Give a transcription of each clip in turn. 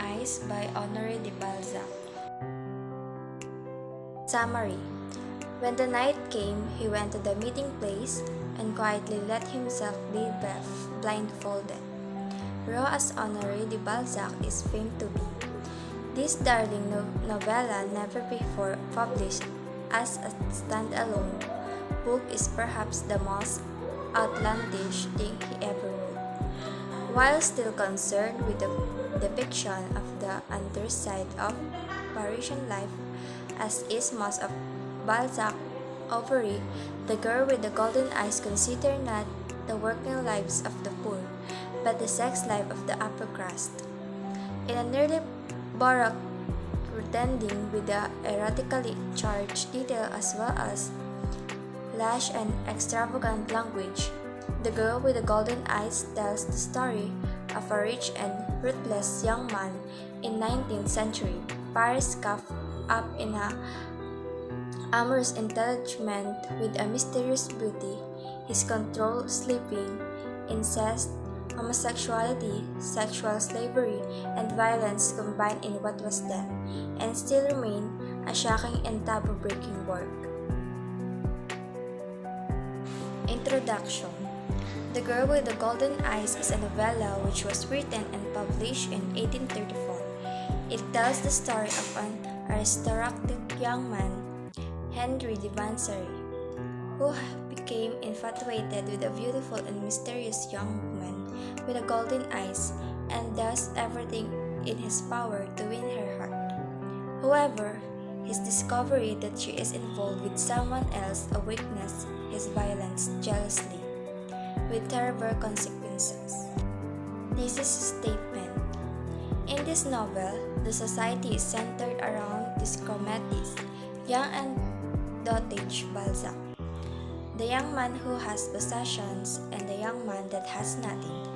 Eyes by Honoré de Balzac. Summary. When the night came, he went to the meeting place and quietly let himself be blindfolded. Raw as Honoré de Balzac is famed to be, this darling novella, never before published as a standalone book, is perhaps the most outlandish thing he ever wrote. While still concerned with the depiction of the underside of Parisian life, as is most of Balzac's ovary, The Girl with the Golden Eyes consider not the working lives of the poor, but the sex life of the upper crust. In a nearly baroque pretending with the erotically charged detail as well as lash and extravagant language, The Girl with the Golden Eyes tells the story of a rich and ruthless young man in 19th century Paris caught up in a amorous entanglement with a mysterious beauty, his controlled sleeping, incest, homosexuality, sexual slavery, and violence combined in what was then, and still remain, a shocking and taboo-breaking work. Introduction. The Girl with the Golden Eyes is a novella which was written and published in 1834. It tells the story of an aristocratic young man, Henry de Bansery, who became infatuated with a beautiful and mysterious young woman with a golden eyes and does everything in his power to win her heart. However, his discovery that she is involved with someone else awakens his violence jealously, with terrible consequences. This is a statement. In this novel, the society is centered around this chromatis, young and dotage Balzac, the young man who has possessions and the young man that has nothing,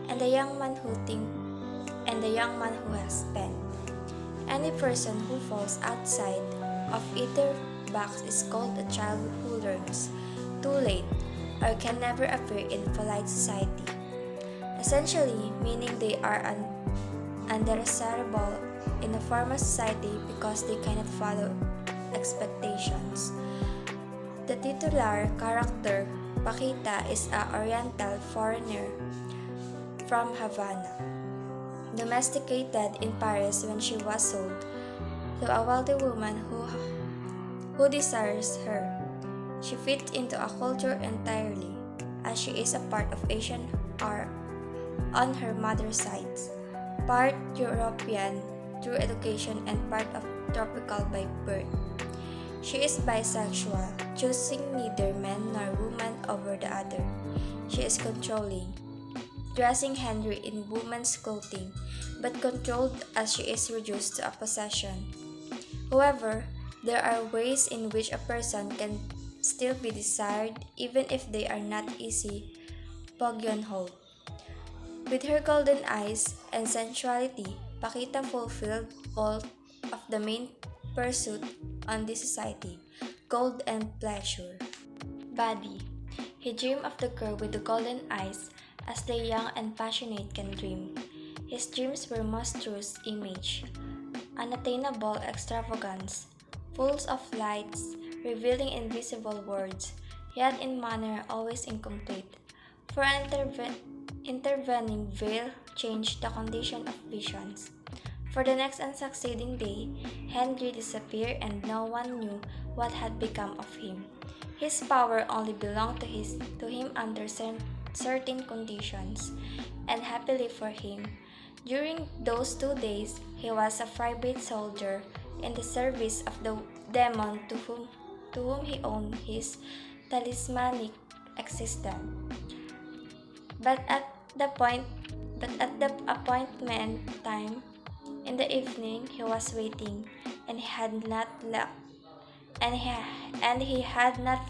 and the young man who and the young man who has spent. Any person who falls outside of either box is called a child who learns too late or can never appear in polite society, essentially meaning they are undesirable in a formal society because they cannot follow expectations. The titular character, Paquita, is an Oriental foreigner from Havana, domesticated in Paris when she was sold to a wealthy woman who desires her. She fits into a culture entirely, as she is a part of Asian art on her mother's side, part European through education and part of tropical by birth. She is bisexual, choosing neither man nor woman over the other. She is controlling, dressing Henry in woman's clothing, but controlled as she is reduced to a possession. However, there are ways in which a person can still be desired even if they are not easy pigeonholed. With her golden eyes and sensuality, Paquita fulfilled all of the main pursuit on this society, gold and pleasure. Body. He dreamed of the girl with the golden eyes as the young and passionate can dream. His dreams were monstrous image, unattainable extravagance, full of lights, revealing invisible words, yet in manner always incomplete. For an intervening veil changed the condition of visions. For the next and succeeding day, Henry disappeared and no one knew what had become of him. His power only belonged to him under certain conditions, and happily for him, during those 2 days he was a private soldier in the service of the demon to whom he owed his talismanic existence. But at the appointment time in the evening, he was waiting, and he had not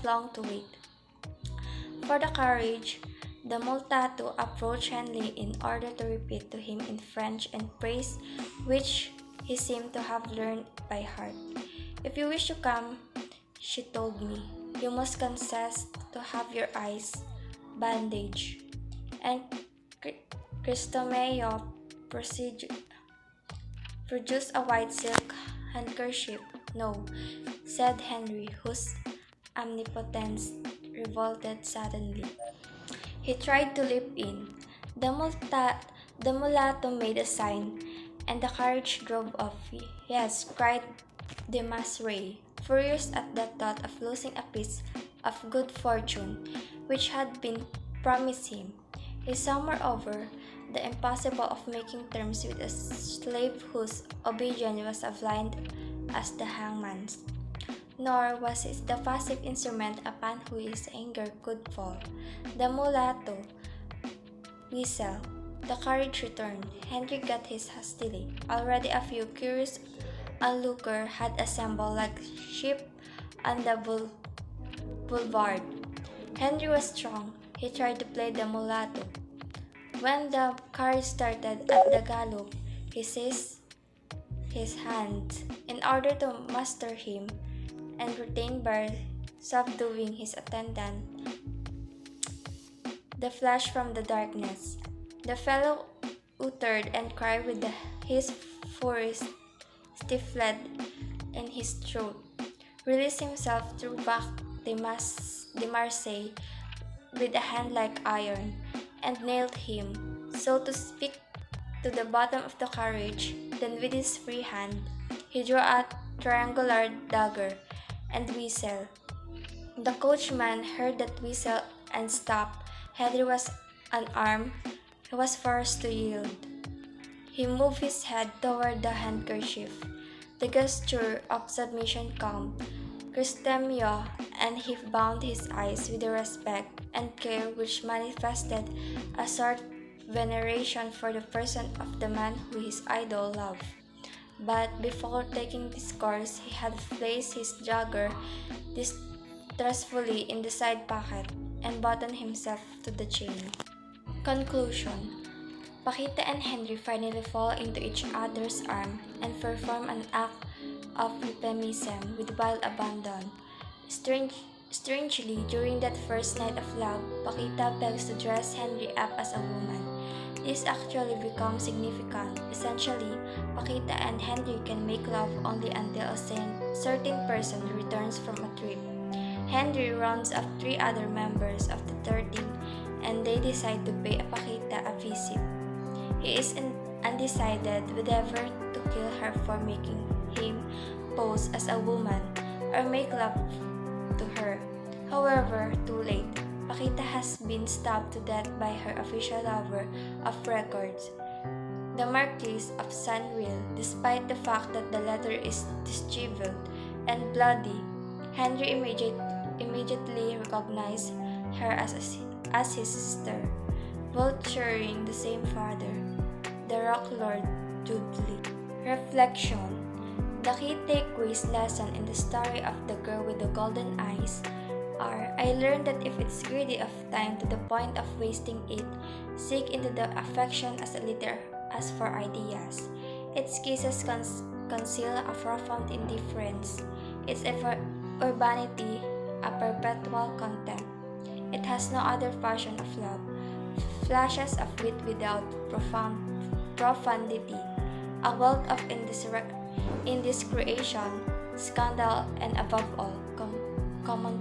long to wait. For the courage, the multatu approached Henley in order to repeat to him in French and praise which he seemed to have learned by heart. "If you wish to come," she told me, "you must consent to have your eyes bandaged." And Cristomeo produce a white silk handkerchief. No, said Henry, whose omnipotence revolted suddenly. He tried to leap in. The mulatto made a sign, and the carriage drove off. Yes, cried de Masray, furious at the thought of losing a piece of good fortune which had been promised him. He saw, moreover, the impossible of making terms with a slave whose obedience was as blind as the hangman's. Nor was it the passive instrument upon whose anger could fall. The mulatto whistled. The carriage returned. Henry got his hastily. Already a few curious onlookers had assembled like sheep on the boulevard. Henry was strong. He tried to play the mulatto. When the carriage started at the gallop, he seized his hands in order to master him and retain by subduing his attendant. The flash from the darkness. The fellow uttered and cried with his voice stifled in his throat. Released himself, threw back de Marseille with a hand like iron, and nailed him, so to speak, to the bottom of the carriage. Then with his free hand, he drew a triangular dagger and whistled. The coachman heard that whistle and stopped. Henry was unarmed. He was forced to yield. He moved his head toward the handkerchief. The gesture of submission calmed Cristemio, and he bound his eyes with a respect and care which manifested a sort of veneration for the person of the man who his idol loved. But before taking this course, he had placed his dagger distrustfully in the side pocket and buttoned himself to the chain. Conclusion. Paquita and Henry finally fall into each other's arms and perform an act of euphemism with wild abandon. Strangely, during that first night of love, Paquita begs to dress Henry up as a woman. This actually becomes significant. Essentially, Paquita and Henry can make love only until a certain person returns from a trip. Henry rounds up 3 other members of the 13, and they decide to pay Paquita a visit. He is undecided whether to kill her for making him pose as a woman or make love to her. However, too late. Paquita has been stabbed to death by her official lover of records, the Marquis of Sanville, despite the fact that the letter is disheveled and bloody. Henry immediately recognized her as his sister, both sharing the same father, the Rock Lord Dudley. Reflection. The key takeaways lesson in the story of the girl with the golden eyes are: I learned that if it's greedy of time to the point of wasting it, seek into the affection as little as for ideas. Its kisses conceal a profound indifference. Its urbanity a perpetual contempt. It has no other passion of love, flashes of wit without profundity, a wealth of indiscretion, scandal, and above all, common